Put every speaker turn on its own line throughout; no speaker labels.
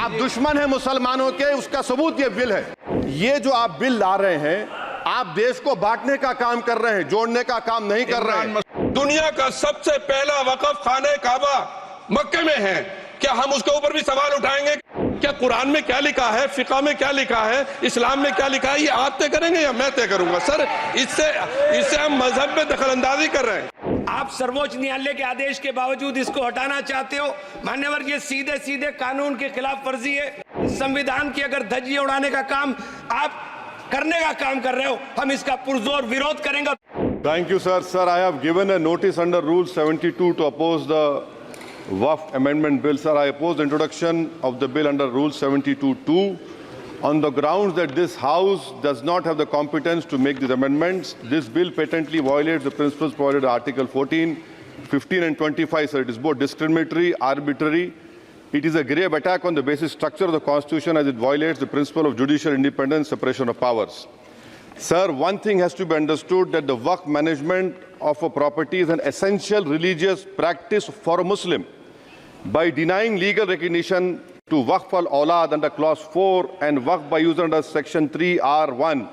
आप दुश्मन हैं मुसलमानों के, उसका सबूत ये बिल है। ये जो आप बिल ला रहे हैं, आप देश को बांटने का काम कर रहे हैं, जोड़ने का काम नहीं कर रहे हैं।
दुनिया का सबसे पहला वक़फ़ खाने काबा मक्के में है, क्या हम उसके ऊपर भी सवाल उठाएंगे? क्या कुरान में क्या लिखा है, फिक़ह में क्या लिखा है, इस्लाम में क्या लिखा है, ये आप तय करेंगे या मैं तय करूंगा? सर, इससे हम मजहब में दखलंदाजी कर रहे हैं।
आप सर्वोच्च न्यायालय के आदेश के बावजूद इसको हटाना चाहते हो। मान्यवर, ये सीधे सीधे कानून के खिलाफ वर्जी है। संविधान की अगर धज्जियां उड़ाने का काम आप करने का काम कर रहे हो, हम इसका पुरजोर विरोध करेंगे।
Thank you, sir. Sir, I have given a notice under Rule 72 to oppose the Waqf Amendment Bill. Sir, I oppose the introduction of the bill under Rule 72(2) on the grounds that this House does not have the competence to make these amendments. This bill patently violates the principles provided in Article 14, 15 and 25. Sir, it is both discriminatory, arbitrary. It is a grave attack on the basic structure of the Constitution as it violates the principle of judicial independence, separation of powers. Sir, one thing has to be understood, that the Waqf management of a property is an essential religious practice for a Muslim. By denying legal recognition to Waqf al-Awlad under Clause 4 and Waqf by user under Section 3(r)(1),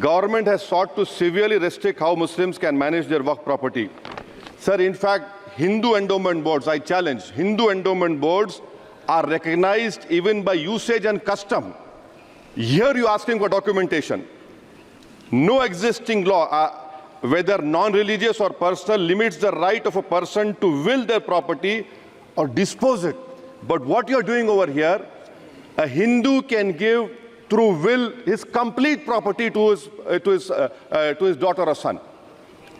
government has sought to severely restrict how Muslims can manage their Waqf property. Sir, in fact, Hindu endowment boards, I challenge, Hindu endowment boards are recognized even by usage and custom. Here you are asking for documentation. No existing law, whether non-religious or personal, limits the right of a person to will their property or dispose it. But what you are doing over here, a Hindu can give through will his complete property to his daughter or son.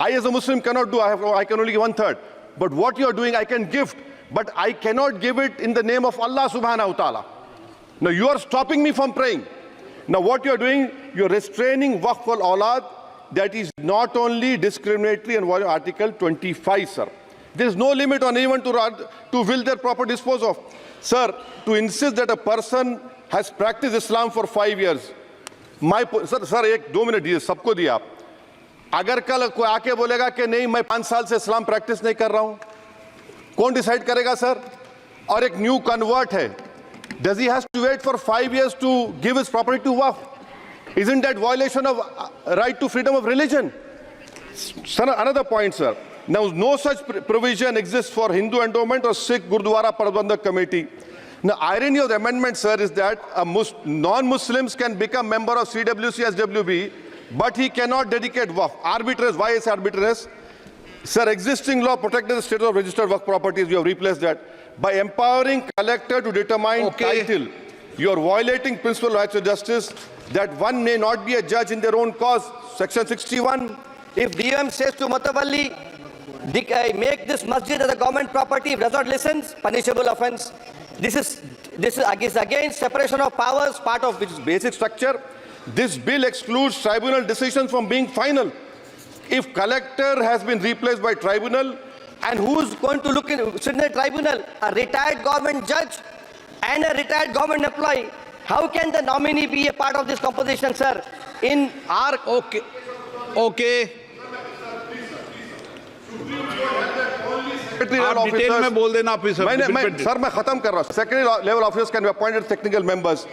I as a Muslim cannot do, I can only give 1/3. But what you are doing, I can gift, but I cannot give it in the name of Allah subhanahu wa ta'ala. Now you are stopping me from praying. Now what you are doing, you are restraining Waqf al-Awlad. That is not only discriminatory and violating Article 25, sir. There is no limit on anyone to will their property dispose of. Sir, to insist that a person has practiced Islam for 5 years, sir, एक 2 minute दिए, सबको दिया आप. अगर कल कोई आके बोलेगा कि नहीं मैं 5 साल से इस्लाम प्रैक्टिस नहीं कर रहा हूं, कौन डिसाइड करेगा सर? और एक न्यू कन्वर्ट है, does he has to wait for 5 years to give his property to Waqf? Isn't that violation of right to freedom of religion? Sir, another point, sir. Now, no such provision exists for Hindu endowment or Sikh Gurdwara Prabandhak Committee. Now, irony of the amendment, sir, is that non-Muslims can become member of CWC, SWB, but he cannot dedicate Waqf. Arbitrary. Why is arbitrary? Sir, existing law protected the status of registered Waqf properties. You have replaced that. By empowering collector to determine title, you are violating principle of rights of justice, that one may not be a judge in their own cause. Section 61.
If DM says to Mutawalli, make this masjid as a government property, if does not listen, punishable offence. This is against separation of powers, part of which is basic structure. This bill excludes tribunal decisions from being final. If collector has been replaced by tribunal, and who's going to sit in the tribunal? A retired government judge and a retired government employee. How can the nominee be a part of this composition, sir? In our...
Okay. आप detail में बोल देना officer.
Sir मैं खत्म कर रहा हूं. Secretary level officers can be appointed technical members.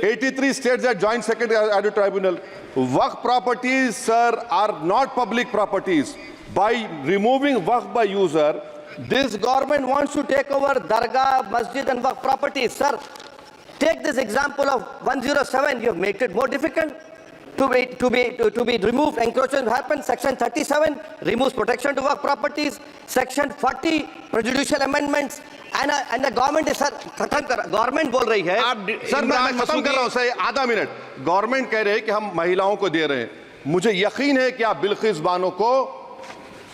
83 states that joint secretary added tribunal. Waqf properties, sir, are not public properties. By removing Waqf by user,
this government wants to take over Dargah, Masjid and Waqf properties. Sir, take this example of 107. You have made it more difficult to be removed. Encroachment happens. Section 37 removes protection to Waqf properties. Section 40 prejudicial amendments. And the government is, sir, government बोल रही है.
Sir मैं खत्म कर रहा हूं sir, आधा minute. Government कह रहे हैं कि हम महिलाओं को दे रहे हैं. मुझे यकीन है कि आप बिल्किस बानो को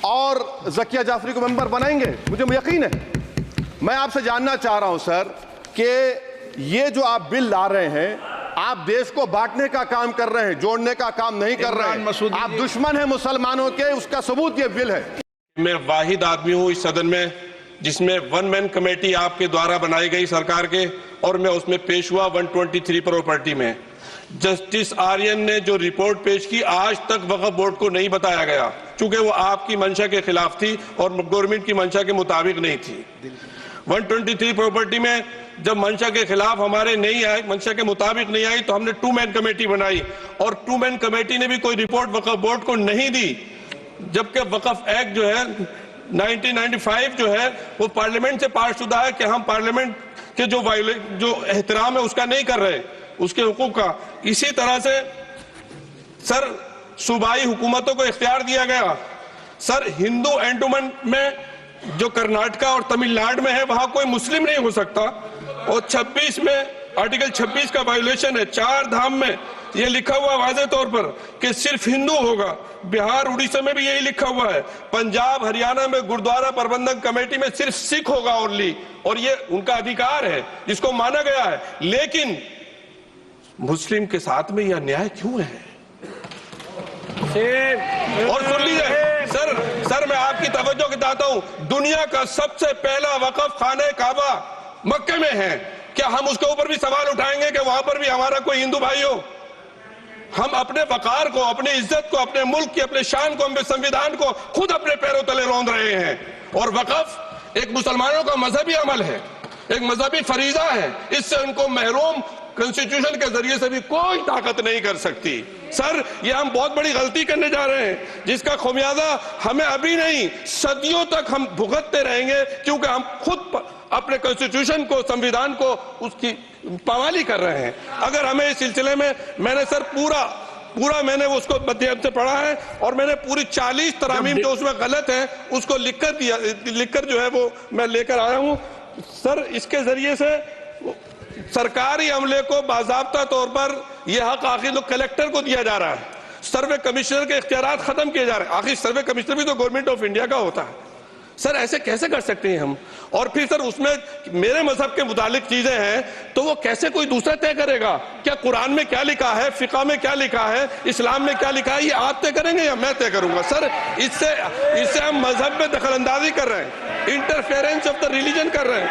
और ज़किया जाफरी को मेंबर बनाएंगे, मुझे यकीन है. मैं आपसे जानना चाह रहा हूं सर कि ये जो आप बिल ला रहे हैं, आप देश को बांटने का काम कर रहे हैं, जोड़ने का काम नहीं कर रहे हैं. आप दुश्मन हैं मुसलमानों के, उसका सबूत ये बिल है.
मैं वाहिद आदमी हूं इस सदन में जिसमें 1 मैन कमेटी आपके द्वारा बनाई गई सरकार के, और मैं उसमें पेश हुआ 123 प्रॉपर्टी में. जस्टिस आर्यन ने जो रिपोर्ट पेश की, आज तक वक्फ बोर्ड को नहीं बताया गया, चूंकि वो आपकी मंशा के खिलाफ थी और गवर्नमेंट की मंशा के मुताबिक नहीं थी. 123 प्रॉपर्टी में जब मंशा के खिलाफ हमारे नहीं आई, मंशा के मुताबिक नहीं आई, तो हमने 2 मैन कमेटी बनाई और 2 मैन कमेटी ने भी कोई रिपोर्ट वक्फ बोर्ड को नहीं दी, जबकि वक्फ एक्ट जो है 1995 जो है वो पार्लियामेंट से पास शुदा है कि हम पार्लियामेंट के जो एहतराम है उसका नहीं कर रहे, उसके हुकूक का। इसी तरह से सर सूबाई हुकूमतों को इख्तियार दिया गया। सर हिंदू एंडोमेंट में जो कर्नाटका और तमिलनाडु में है वहां कोई मुस्लिम नहीं हो सकता, और 26 में आर्टिकल 26 का वायोलेशन है। 4 धाम में ये लिखा हुआ वाज़े तौर पर कि सिर्फ हिंदू होगा। बिहार उड़ीसा में भी यही लिखा हुआ है। पंजाब हरियाणा में गुरुद्वारा प्रबंधक कमेटी में सिर्फ सिख होगा ओनली, और ये उनका अधिकार है जिसको माना गया है। लेकिन मुस्लिम के साथ में यह अन्याय क्यों है? और सुन लीजिए सर मैं आपकी तवज्जो के चाहता हूं, दुनिया का सबसे पहला वक़फ़ खाने काबा मक्के में है। क्या हम उसके ऊपर भी सवाल उठाएंगे कि वहां पर भी हमारा कोई हिंदू भाई हो? हम अपने वकार को, अपनी इज्जत को, अपने मुल्क की, अपने शान को, अपने संविधान को खुद अपने पैरों तले रौंद रहे हैं। और वक़फ़ एक मुसलमानों का मजहबी अमल है, एक मजहबी फरीजा है। इससे उनको महरूम कॉन्स्टिट्यूशन के जरिए से भी कोई ताकत नहीं कर सकती। सर ये हम बहुत बड़ी गलती करने जा रहे हैं, जिसका खुमियाजा हमें अभी नहीं सदियों तक हम भुगतते रहेंगे, क्योंकि हम खुद अपने कॉन्स्टिट्यूशन को, संविधान को, उसकी पामाली कर रहे हैं। अगर हमें इस सिलसिले में, मैंने सर पूरा मैंने उसको मध्यम से पढ़ा है, और मैंने पूरी 40 तरामीम जो उसमें गलत है उसको लिखकर जो है वो मैं लेकर आया हूं। सर इसके जरिए से सरकारी अमले को बाज़ाब्ता तौर पर यह हक आखिर लोग कलेक्टर को दिया जा रहा है, सर्वे कमिश्नर के इख्तियारात खत्म किए जा रहे हैं। आखिर सर्वे कमिश्नर भी तो गवर्नमेंट ऑफ इंडिया का होता है। सर ऐसे कैसे कर सकते हैं हम? और फिर सर उसमें मेरे मजहब के मुतालिक चीजें हैं तो वो कैसे कोई दूसरा तय करेगा? क्या कुरान में क्या लिखा है, फिका में क्या लिखा है, इस्लाम में क्या लिखा है, ये आप तय करेंगे या मैं तय करूंगा? सर इससे हम मजहब में दखल अंदाजी कर रहे हैं, इंटरफेरेंस ऑफ द रिलीजन कर रहे हैं।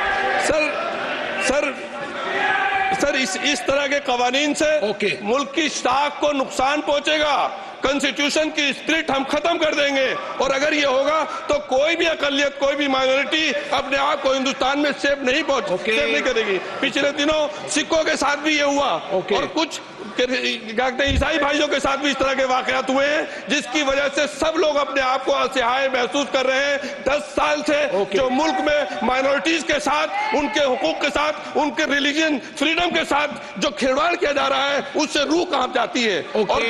सर इस तरह के कवानीन से मुल्क की साख को नुकसान पहुंचेगा। कॉन्स्टिट्यूशन की स्पिरिट हम खत्म कर देंगे, और अगर ये होगा तो कोई भी अकलियत, कोई भी माइनॉरिटी अपने आप को हिंदुस्तान में सेफ नहीं करेगी। पिछले दिनों सिखों के साथ भी ये हुआ, और कुछ ईसाई भाइयों के साथ भी इस तरह के वाकयात हुए हैं, जिसकी वजह से सब लोग अपने आप को असहाय महसूस कर रहे हैं। 10 साल से जो मुल्क में माइनॉरिटीज के साथ, उनके हुकूक के साथ, उनके रिलीजन फ्रीडम के साथ जो खिलवाड़ किया जा रहा है, उससे रूह कांप जाती है। और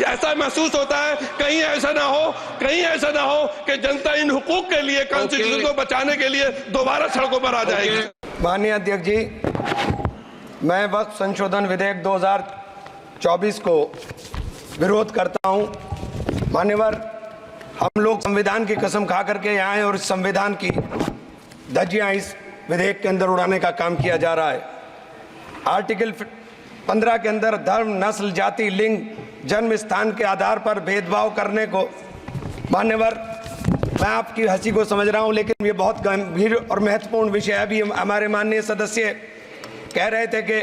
ऐसा महसूस होता है कहीं ऐसा ना हो कि जनता इन हुकूक के लिए, कॉन्स्टिट्यूशन को बचाने के लिए दोबारा सड़कों पर आ जाएगी।
माननीय अध्यक्ष जी, मैं वक्फ संशोधन विधेयक 2024 को विरोध करता हूं। मान्यवर, हम लोग संविधान की कसम खा करके यहाँ आए और इस संविधान की धज्जियां इस विधेयक के अंदर उड़ाने का काम किया जा रहा है। आर्टिकल 15 के अंदर धर्म, नस्ल, जाति, लिंग, जन्म स्थान के आधार पर भेदभाव करने को, मान्यवर मैं आपकी हंसी को समझ रहा हूं, लेकिन ये बहुत गंभीर और महत्वपूर्ण विषय है। अभी हमारे माननीय सदस्य कह रहे थे कि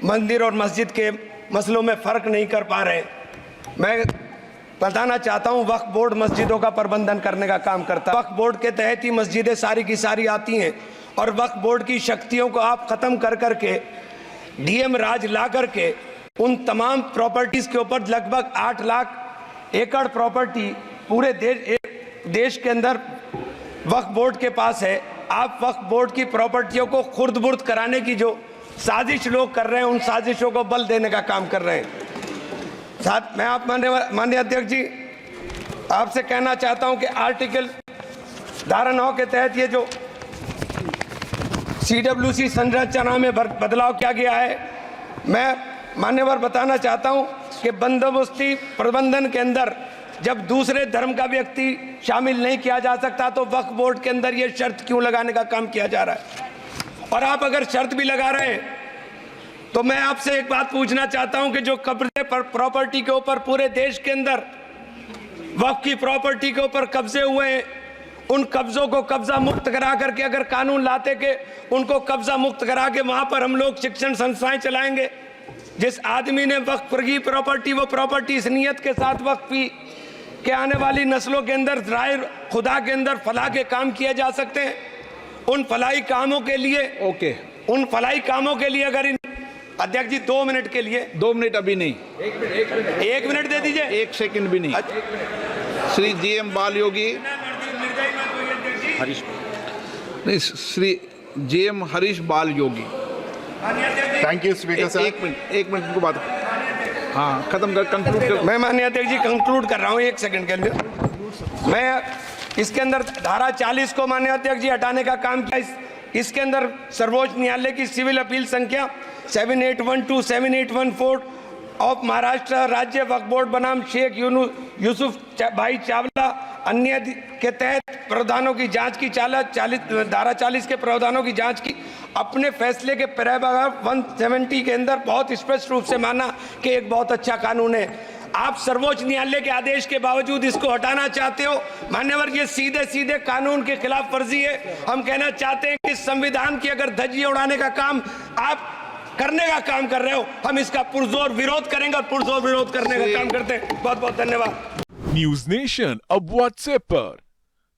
मंदिर और मस्जिद के मसलों में फ़र्क नहीं कर पा रहे। मैं बताना चाहता हूं, वक्फ बोर्ड मस्जिदों का प्रबंधन करने का काम करता है। वक्फ बोर्ड के तहत ही मस्जिदें सारी की सारी आती हैं, और वक्फ बोर्ड की शक्तियों को आप ख़त्म कर करके डीएम राज ला करके उन तमाम प्रॉपर्टीज़ के ऊपर लगभग 8 लाख एकड़ प्रॉपर्टी पूरे देश के अंदर वक्फ बोर्ड के पास है। आप वक्फ बोर्ड की प्रॉपर्टियों को खुर्द-बुर्द कराने की जो साजिश लोग कर रहे हैं, उन साजिशों को बल देने का काम कर रहे हैं। साथ मैं आप माननीय अध्यक्ष जी आपसे कहना चाहता हूं कि आर्टिकल धारा 9 के तहत ये जो CWC संरचना में बदलाव किया गया है, मैं मान्यवर बताना चाहता हूं कि बंदोबस्ती प्रबंधन के अंदर जब दूसरे धर्म का व्यक्ति शामिल नहीं किया जा सकता, तो वक्फ बोर्ड के अंदर ये शर्त क्यों लगाने का काम किया जा रहा है? और आप अगर शर्त भी लगा रहे हैं तो मैं आपसे एक बात पूछना चाहता हूं कि जो कब्जे पर प्रॉपर्टी के ऊपर पूरे देश के अंदर वक्फ की प्रॉपर्टी के ऊपर कब्जे हुए हैं, उन कब्जों को कब्जा मुक्त करा करके अगर कानून लाते कि उनको कब्जा मुक्त करा के वहां पर हम लोग शिक्षण संस्थाएं चलाएंगे। जिस आदमी ने वक्फ की प्रॉपर्टी, वो प्रॉपर्टी इस नियत के साथ वक्फ की कि आने वाली नस्लों के अंदर राय खुदा के अंदर फलाह के काम किए जा सकते हैं, उन फलाई कामों के लिए
ओके,
अगर इन अध्यक्ष जी 2 मिनट के लिए
2 मिनट अभी नहीं,
1 मिनट दे दीजिए।
1 सेकंड भी नहीं। श्री जीएम बाल योगी, नहीं, श्री जीएम हरीश बाल योगी।
Thank you, Speaker sir.
1 minute को बात, हाँ खत्म कर, कंक्लूड कर।
मैं माननीय अध्यक्ष जी कंक्लूड कर रहा हूँ 1 सेकंड के लिए। मैं इसके अंदर धारा 40 को माननीय अध्यक्ष जी हटाने का काम किया। इसके अंदर सर्वोच्च न्यायालय की सिविल अपील संख्या 7812 7814 ऑफ महाराष्ट्र राज्य वक्फ बोर्ड बनाम शेख यूसुफ भाई चावला अन्य के तहत प्रावधानों की जांच की धारा 40 के प्रावधानों की जांच की। अपने फैसले के पैराग्राफ 170 के अंदर बहुत स्पष्ट रूप से माना कि एक बहुत अच्छा कानून है। आप सर्वोच्च न्यायालय के आदेश के बावजूद इसको हटाना चाहते हो। मान्यवर, ये सीधे सीधे कानून के खिलाफ वर्जी है। हम कहना चाहते हैं कि संविधान की अगर धज्जियां उड़ाने का काम आप करने का काम कर रहे हो, हम इसका पुरजोर विरोध करेंगे और पुरजोर विरोध करने का काम करते हैं। बहुत बहुत धन्यवाद।
न्यूज नेशन अब व्हाट्सएप पर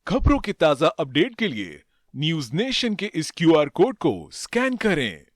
खबरों की ताजा अपडेट के लिए न्यूज नेशन के इस QR कोड को स्कैन करें।